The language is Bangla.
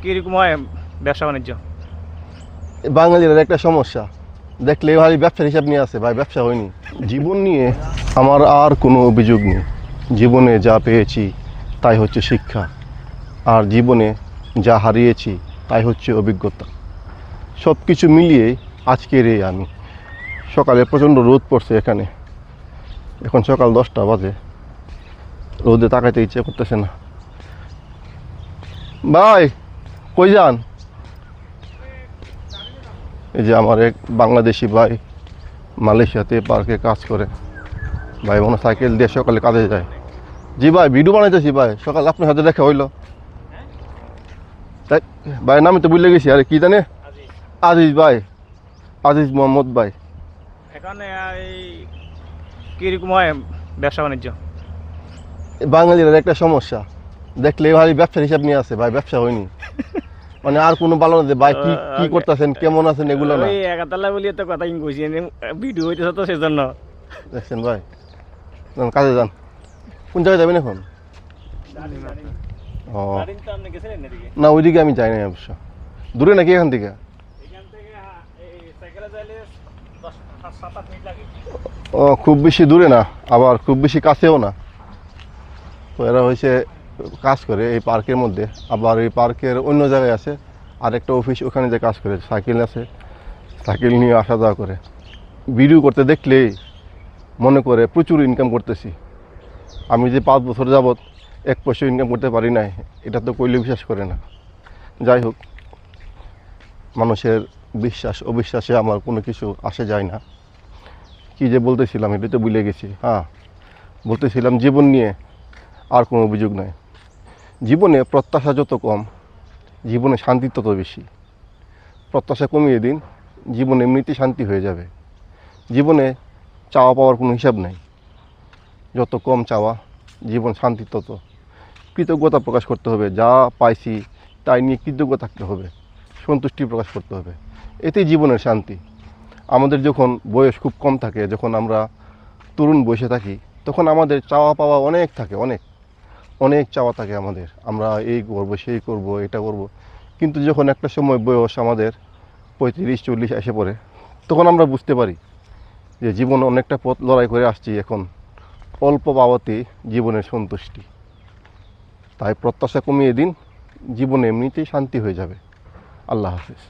কিরকম হয় ব্যবসা বাণিজ্য? বাঙালির একটা সমস্যা, দেখলে ভাই ব্যবসার হিসাব নিয়ে আছে, ভাই ব্যবসা হয়নি। জীবন নিয়ে আমার আর কোনো অভিযোগ নেই। জীবনে যা পেয়েছি তাই হচ্ছে শিক্ষা, আর জীবনে যা হারিয়েছি তাই হচ্ছে অভিজ্ঞতা। সব কিছু মিলিয়ে আজকের এই আমি। সকালে প্রচণ্ড রোদ পড়ছে এখানে, এখন সকাল 10টা বাজে, রোদে তাকাইতে ইচ্ছে করতেছে না। ভাই কই যান? এই যে আমার এক বাংলাদেশি ভাই মালয়েশিয়াতে পার্কে কাজ করে। ভাই মনে সাইকেল দিয়ে সকালে কাজে যায়। জি ভাই, ভিডিও বানাইতেছি ভাই, সকাল আপনার সাথে দেখা হইলো। তাই ভাই নামে তো ভুলে গেছি, আরে কি জানে? আজিজ ভাই, আজিজ মোহাম্মদ ভাই। এখন এই কিরকম হয় ব্যবসা বাণিজ্য? বাঙালির একটা সমস্যা, দেখলে ভাই ব্যবসার হিসাব নিয়ে আছে, ভাই ব্যবসা হয়নি। মানে আর কোনো ভালো না যে ভাই কি কি করতেছেন, কেমন আছেন, এগুলো না। ওই একাতলা বলি তো কথা কইছি, ভিডিও হইতেছে তো সেজন্য। দেখছেন ভাই, যান কাজে যান। কোন জায়গায় যাবেন এখন? ও না, ওইদিকে আমি যাই না অবশ্য। দূরে নাকি এখান থেকে? ও খুব বেশি দূরে না, আবার খুব বেশি কাছেও না। তো এরা হয়েছে কাজ করে এই পার্কের মধ্যে, আবার এই পার্কের অন্য জায়গায় আছে আরেকটা অফিস, ওখানে যে কাজ করে, সাইকেল আছে, সাইকেল নিয়ে আসা যাওয়া করে। ভিডিও করতে দেখলেই মনে করে প্রচুর ইনকাম করতেছি। আমি যে 5 বছর যাবৎ 1 পয়সা ইনকাম করতে পারি নাই, এটা তো কইলে বিশ্বাস করে না। যাই হোক, মানুষের বিশ্বাস অবিশ্বাসে আমার কোনো কিছু আসে যায় না। কি যে বলতেছিলাম এটা তো ভুলে গেছি। হ্যাঁ, বলতেছিলাম জীবন নিয়ে আর কোনো অভিযোগ নাই। জীবনে প্রত্যাশা যত কম, জীবনে শান্তি তত বেশি। প্রত্যাশা কমিয়ে দিন, জীবনে এমনিতেই শান্তি হয়ে যাবে। জীবনে চাওয়া পাওয়ার কোনো হিসাব নাই, যত কম চাওয়া জীবন শান্তি তত। কৃতজ্ঞতা প্রকাশ করতে হবে, যা পাইছি তাই নিয়ে কৃতজ্ঞ থাকতে হবে, সন্তুষ্টি প্রকাশ করতে হবে, এতেই জীবনের শান্তি। আমাদের যখন বয়স খুব কম থাকে, যখন আমরা তরুণ বয়সে থাকি, তখন আমাদের চাওয়া পাওয়া অনেক থাকে, অনেক অনেক চাওয়া থাকে আমাদের। আমরা এই করব, সেই করব, এটা করব। কিন্তু যখন একটা সময় বয়স আমাদের 35-40 এসে পড়ে, তখন আমরা বুঝতে পারি যে জীবন অনেকটা পথ লড়াই করে আসছি, এখন অল্প পাওয়াতেই জীবনের সন্তুষ্টি। তাই প্রত্যাশা কমিয়ে দিন, জীবনে এমনিতেই শান্তি হয়ে যাবে। আল্লাহ হাফেজ।